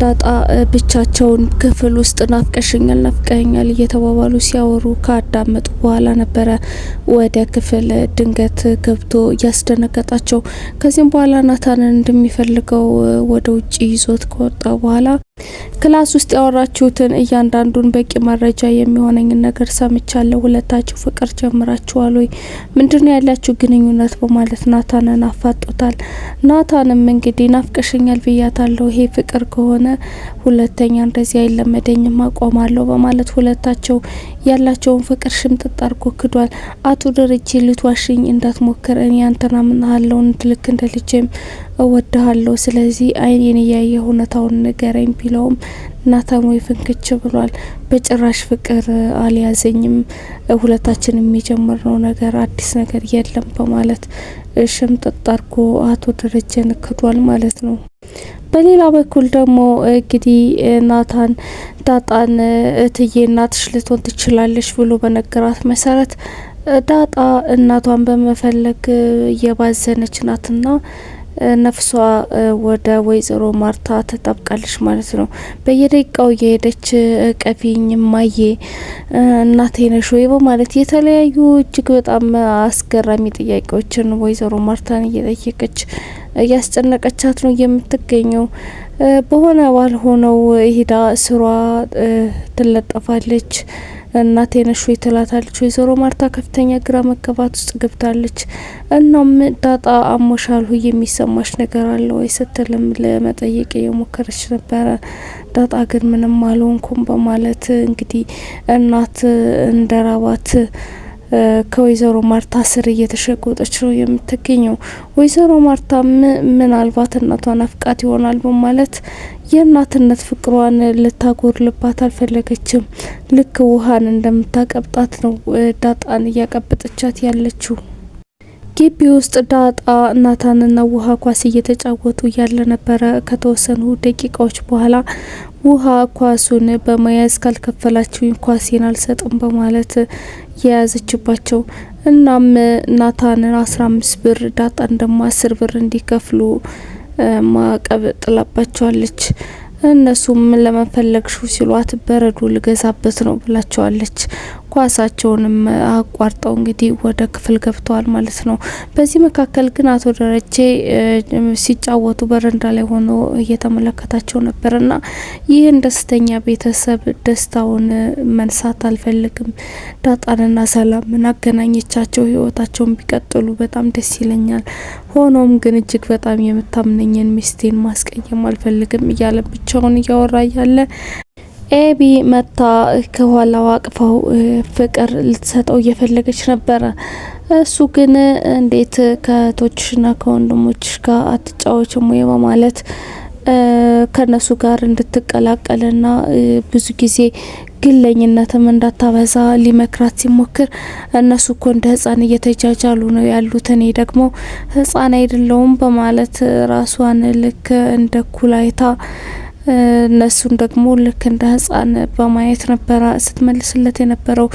ዳጣ ብቻቸውን ክፍል ውስጥ ናፍቀኸኛል እየተባባሉ ሲያወሩ ካዳመጡ በኋላ ነበረ ወደ ክፍል ድንገት ገብቶ ያስደነገጣቸው። ከዚህም በኋላ ናታንን እንደሚፈልገው ወደ ውጪ ይዞት ከወጣ በኋላ ክላስ ውስጥ ያወራችሁትን እያንዳንዱን በቂ መረጃ የሚሆነኝን ነገር ሰምቻለሁ። ሁለታችሁ ፍቅር ጀምራችኋል ወይ? ምንድነው ያላችሁ ግንኙነት? በማለት ናታንን አፋጦታል። ናታንም እንግዲህ ናፍቀሽኛል ብያታለሁ፣ ይሄ ፍቅር ከሆነ ሁለተኛ እንደዚህ አይለመደኝም አቆማለሁ በማለት ሁለታቸው ያላቸውን ፍቅር ሽምጥጥ አድርጎ ክዷል። አቶ ደረጀ ልትዋሽኝ እንዳትሞክር፣ እኔ አንተን አምናለሁ፣ ልክ እንደ ልጄም እወድሃለሁ፣ ስለዚህ አይኔን እያየ እውነታውን ንገረኝ ቢለውም ናታን ወይ ፍንክች ብሏል። በጭራሽ ፍቅር አልያዘኝም፣ ሁለታችንም የጀመርነው ነገር አዲስ ነገር የለም በማለት ሽምጥጥ አድርጎ አቶ ደረጀን ክዷል ማለት ነው። በሌላ በኩል ደግሞ እንግዲህ ናታን ዳጣን እትዬ እናትሽ ልትሆን ትችላለች ብሎ በነገራት መሰረት ዳጣ እናቷን በመፈለግ የባዘነች ናትና ነፍሷ ወደ ወይዘሮ ማርታ ተጣብቃለች ማለት ነው። በየደቂቃው እየሄደች ቀፊኝ ማዬ እናቴ ነሽ ወይ በማለት የተለያዩ እጅግ በጣም አስገራሚ ጥያቄዎችን ወይዘሮ ማርታን እየጠየቀች እያስጨነቀቻት ነው የምትገኘው። በሆነ ባልሆነው ሄዳ ስሯ ትለጠፋለች። እናቴ ነሽ ወይ ትላታለች። ወይዘሮ ማርታ ከፍተኛ ግራ መጋባት ውስጥ ገብታለች። እናም ዳጣ አሞሻል ሆይ የሚሰማሽ ነገር አለ ወይ ስትልም ለመጠየቅ የሞከረች ነበረ። ዳጣ ግን ምንም አልሆንኩም በማለት እንግዲህ እናት እንደራባት ከወይዘሮ ማርታ ስር እየተሸጎጠች ነው የምትገኘው። ወይዘሮ ማርታ ምናልባት እናቷን አፍቃት ይሆናል በማለት የእናትነት ፍቅሯን ልታጎርልባት አልፈለገችም። ልክ ውሃን እንደምታቀብጣት ነው ዳጣን እያቀበጠቻት ያለችው። ግቢ ውስጥ ዳጣ ናታንና ውሃ ኳስ እየተጫወቱ ያለ ነበረ። ከተወሰኑ ደቂቃዎች በኋላ ውሃ ኳሱን በመያዝ ካልከፈላችሁኝ ኳሴን አልሰጥም በማለት የያዘችባቸው። እናም ናታንን 15 ብር ዳጣን ደግሞ 10 ብር እንዲከፍሉ ማዕቀብ ጥላባቸዋለች። እነሱም ለመፈለግሹ ሲሏት በረዶ ልገዛበት ነው ብላቸዋለች። ኳሳቸውንም አቋርጠው እንግዲህ ወደ ክፍል ገብተዋል ማለት ነው። በዚህ መካከል ግን አቶ ደረጀ ሲጫወቱ በረንዳ ላይ ሆኖ እየተመለከታቸው ነበርና ይህን ደስተኛ ቤተሰብ ደስታውን መንሳት አልፈልግም፣ ዳጣንና ሰላምን አገናኘቻቸው፣ ህይወታቸውን ቢቀጥሉ በጣም ደስ ይለኛል። ሆኖም ግን እጅግ በጣም የምታምነኝን ሚስቴን ማስቀየም አልፈልግም እያለ ብቻውን እያወራ ያለ ኤቢ መታ ከኋላው አቅፋው ፍቅር ልትሰጠው እየፈለገች ነበረ። እሱ ግን እንዴት ከእህቶችሽና ከወንድሞችሽ ጋር አትጫወችም ወይ በማለት ከነሱ ጋር እንድትቀላቀልና ብዙ ጊዜ ግለኝነትም እንዳታበዛ ሊመክራት ሲሞክር እነሱ እኮ እንደ ህፃን እየተጃጃሉ ነው ያሉት፣ እኔ ደግሞ ህፃን አይደለውም በማለት ራሷን ልክ እንደ ኩላይታ እነሱን ደግሞ ልክ እንደ ህፃን በማየት ነበረ ስትመልስለት የነበረው።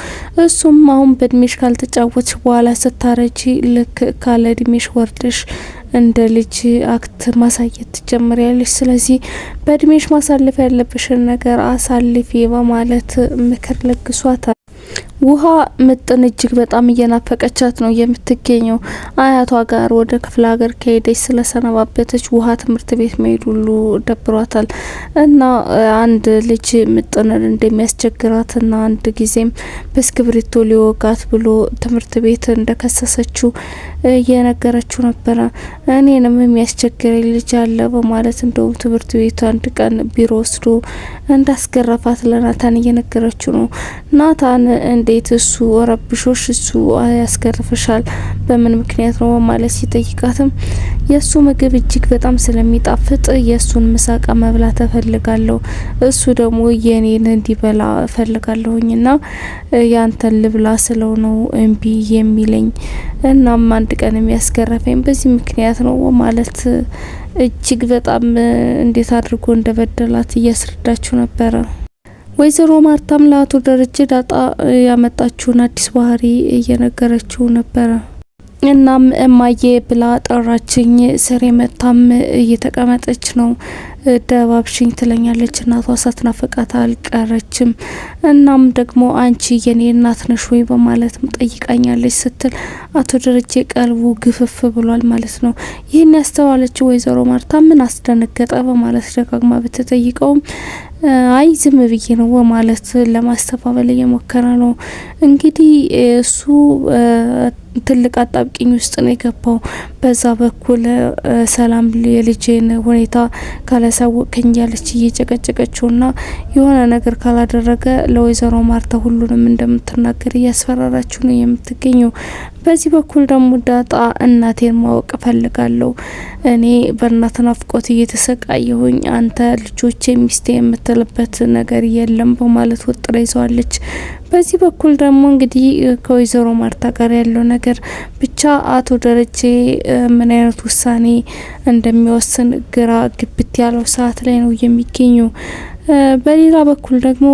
እሱም አሁን በእድሜሽ ካልተጫወትሽ በኋላ ስታረጂ ልክ ካለ እድሜሽ ወርደሽ እንደ ልጅ አክት ማሳየት ትጀምሪያለሽ፣ ስለዚህ በእድሜሽ ማሳለፍ ያለብሽን ነገር አሳልፊ በማለት ምክር ለግሷታል። ውሃ ምጥን እጅግ በጣም እየናፈቀቻት ነው የምትገኘው። አያቷ ጋር ወደ ክፍለ ሀገር ከሄደች ስለሰነባበተች ውሃ ትምህርት ቤት መሄድ ሁሉ ደብሯታል እና አንድ ልጅ ምጥንን እንደሚያስቸግራትና አንድ ጊዜም በእስክብሪቶ ሊወጋት ብሎ ትምህርት ቤት እንደከሰሰችው እየነገረችው ነበረ። እኔንም የሚያስቸግረኝ ልጅ አለ በማለት እንደውም ትምህርት ቤቱ አንድ ቀን ቢሮ ወስዶ እንዳስገረፋት ለናታን እየነገረችው ነው። ናታን እንዴት እሱ ረብሾሽ እሱ ያስገርፍሻል በምን ምክንያት ነው ማለት ሲጠይቃትም የእሱ ምግብ እጅግ በጣም ስለሚጣፍጥ የእሱን ምሳቃ መብላት እፈልጋለሁ፣ እሱ ደግሞ የኔን እንዲበላ እፈልጋለሁኝና ያንተን ልብላ ስለው ነው እምቢ የሚለኝ፣ እናም አንድ ቀን የሚያስገረፈኝ በዚህ ምክንያት ነው ማለት እጅግ በጣም እንዴት አድርጎ እንደበደላት እያስረዳችሁ ነበረ። ወይዘሮ ማርታም ለአቶ ደረጀ ዳጣ ያመጣችውን አዲስ ባህሪ እየነገረችው ነበረ። እናም እማዬ ብላ ጠራችኝ። ስሬ መታም እየተቀመጠች ነው። ደባብሽኝ ትለኛለች። እናቷ ሳትናፍቃት አልቀረችም። እናም ደግሞ አንቺ የኔ እናት ነሽ ወይ በማለትም ጠይቃኛለች ስትል አቶ ደረጀ ቀልቡ ግፍፍ ብሏል ማለት ነው። ይህን ያስተዋለችው ወይዘሮ ማርታ ምን አስደነገጠ በማለት ደጋግማ ብትጠይቀውም አይ ዝም ብዬ ነው በማለት ለማስተባበል እየሞከረ ነው። እንግዲህ እሱ ትልቅ አጣብቂኝ ውስጥ ነው የገባው። በዛ በኩል ሰላም የልጄን ሁኔታ ካላሳወቅኝ ያለች እየጨቀጨቀችውና የሆነ ነገር ካላደረገ ለወይዘሮ ማርታ ሁሉንም እንደምትናገር እያስፈራራችሁ ነው የምትገኘው። በዚህ በኩል ደግሞ ዳጣ እናቴን ማወቅ ፈልጋለሁ፣ እኔ በእናት ናፍቆት እየተሰቃየሁኝ አንተ ልጆቼ ሚስቴ የምትልበት ነገር የለም በማለት ወጥራ ይዘዋለች። በዚህ በኩል ደግሞ እንግዲህ ከወይዘሮ ማርታ ጋር ያለው ነገር ብቻ አቶ ደረጀ ምን አይነት ውሳኔ እንደሚወስን ግራ ግብት ያለው ሰዓት ላይ ነው የሚገኘው። በሌላ በኩል ደግሞ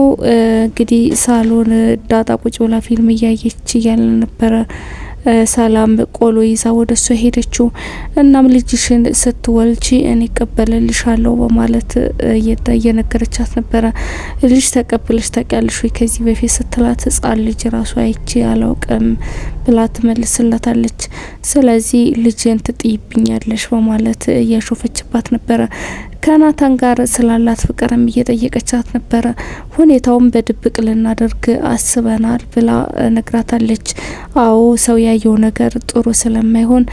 እንግዲህ ሳሎን ዳጣ ቁጭ ብላ ፊልም እያየች እያለ ነበረ ሰላም ቆሎ ይዛ ወደ እሷ ሄደችው። እናም ልጅሽን ስትወልጂ እኔ እቀበልልሻለሁ በማለት እየነገረቻት ነበረ። ልጅ ተቀብለሽ ታውቂያለሽ ወይ ከዚህ በፊት ስትላት ህጻን ልጅ ራሱ አይቼ አላውቅም ብላ ትመልስላታለች። ስለዚህ ልጅን ትጥይብኛለሽ በማለት እያሾፈችባት ነበረ። ከናታን ጋር ስላላት ፍቅርም እየጠየቀቻት ነበረ። ሁኔታውን በድብቅ ልናደርግ አስበናል ብላ ነግራታለች። አዎ ሰው ያየው ነገር ጥሩ ስለማይሆን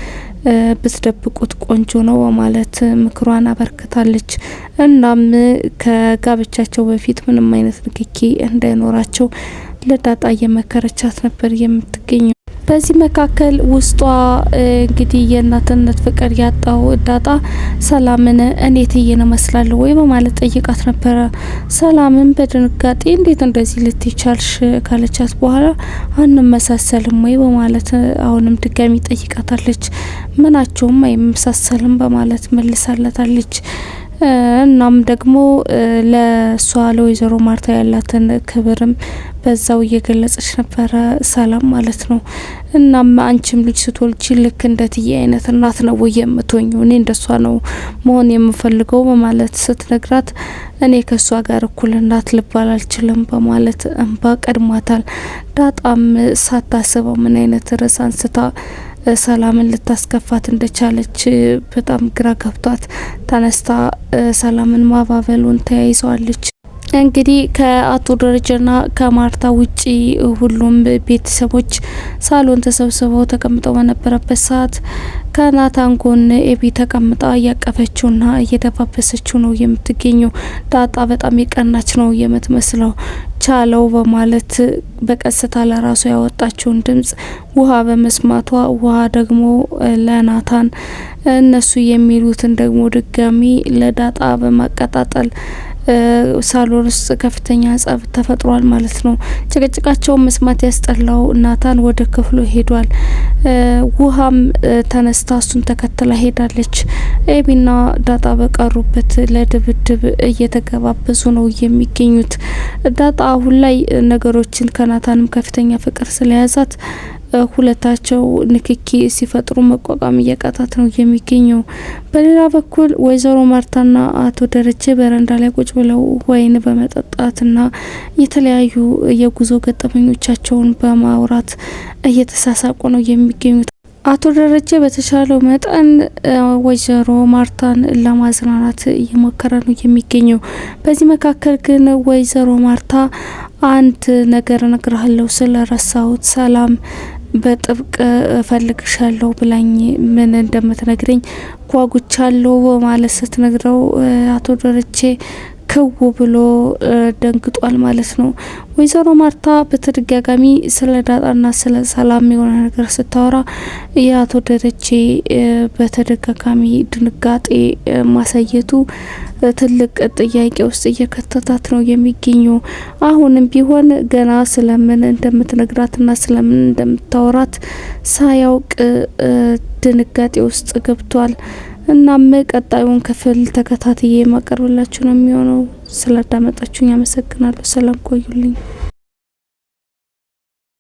ብትደብቁት ቆንጆ ነው በማለት ምክሯን አበርክታለች። እናም ከጋብቻቸው በፊት ምንም አይነት ንክኪ እንዳይኖራቸው ለዳጣ እየመከረቻት ነበር የምትገኘው። በዚህ መካከል ውስጧ እንግዲህ የእናትነት ፍቅር ያጣው ዳጣ ሰላምን እኔ እትዬን እመስላለሁ ወይ በማለት ጠይቃት ነበረ። ሰላምን በድንጋጤ እንዴት እንደዚህ ልትቻልሽ ካለቻት በኋላ አንመሳሰልም ወይ በማለት አሁንም ድጋሚ ጠይቃታለች። ምናቸውም አይመሳሰልም በማለት መልሳለታለች። እናም ደግሞ ለሷ ለወይዘሮ ማርታ ያላትን ክብርም በዛው እየገለጸች ነበረ ሰላም ማለት ነው። እናም አንቺም ልጅ ስትወልጂ ልክ እንደ እትዬ አይነት እናት ነው የምትሆኙ፣ እኔ እንደሷ ነው መሆን የምፈልገው በማለት ስትነግራት እኔ ከሷ ጋር እኩል እናት ልባል አልችልም በማለት እንባ ቀድሟታል። ዳጣም ሳታስበው ምን አይነት ርዕስ አንስታ ሰላምን ልታስከፋት እንደቻለች በጣም ግራ ገብቷት ተነስታ ሰላምን ማባበሉን ተያይዘዋለች። እንግዲህ ከአቶ ደረጀና ከማርታ ውጪ ሁሉም ቤተሰቦች ሳሎን ተሰብስበው ተቀምጠው በነበረበት ሰዓት ከናታን ጎን ኤቢ ተቀምጣ እያቀፈችውና እየደባበሰችው ነው የምትገኘው። ዳጣ በጣም የቀናች ነው የምትመስለው። ቻለው በማለት በቀስታ ለራሷ ያወጣችውን ድምጽ ውሃ በመስማቷ ውሃ ደግሞ ለናታን እነሱ የሚሉትን ደግሞ ድጋሚ ለዳጣ በማቀጣጠል ሳሎን ውስጥ ከፍተኛ ጸብ ተፈጥሯል ማለት ነው። ጭቅጭቃቸውን መስማት ያስጠላው ናታን ወደ ክፍሉ ሄዷል። ውሃም ተነስታ እሱን ተከትላ ሄዳለች። ኤቢና ዳጣ በቀሩበት ለድብድብ እየተገባበዙ ነው የሚገኙት። ዳጣ አሁን ላይ ነገሮችን ከናታንም ከፍተኛ ፍቅር ስለያዛት ሁለታቸው ንክኪ ሲፈጥሩ መቋቋም እያቃታት ነው የሚገኘው። በሌላ በኩል ወይዘሮ ማርታና አቶ ደረጀ በረንዳ ላይ ቁጭ ብለው ወይን በመጠጣትና የተለያዩ የጉዞ ገጠመኞቻቸውን በማውራት እየተሳሳቁ ነው የሚገኙት። አቶ ደረጀ በተቻለው መጠን ወይዘሮ ማርታን ለማዝናናት እየሞከረ ነው የሚገኘው። በዚህ መካከል ግን ወይዘሮ ማርታ አንድ ነገር እነግርሃለሁ ስለረሳሁት ሰላም በጥብቅ እፈልግሻለሁ ብላኝ ምን እንደምትነግረኝ ጓጉቻለሁ በማለት ስትነግረው አቶ ደረጀ ክው ብሎ ደንግጧል ማለት ነው። ወይዘሮ ማርታ በተደጋጋሚ ስለ ዳጣና ስለ ሰላም የሆነ ነገር ስታወራ የአቶ ደረጀ በተደጋጋሚ ድንጋጤ ማሳየቱ ትልቅ ጥያቄ ውስጥ እየከተታት ነው የሚገኘው። አሁንም ቢሆን ገና ስለምን እንደምትነግራትና ስለምን እንደምታወራት ሳያውቅ ድንጋጤ ውስጥ ገብቷል። እናም ቀጣዩን ክፍል ተከታትዬ ማቀርብላችሁ ነው የሚሆነው። ስላዳመጣችሁኝ አመሰግናለሁ። ሰላም ቆዩልኝ።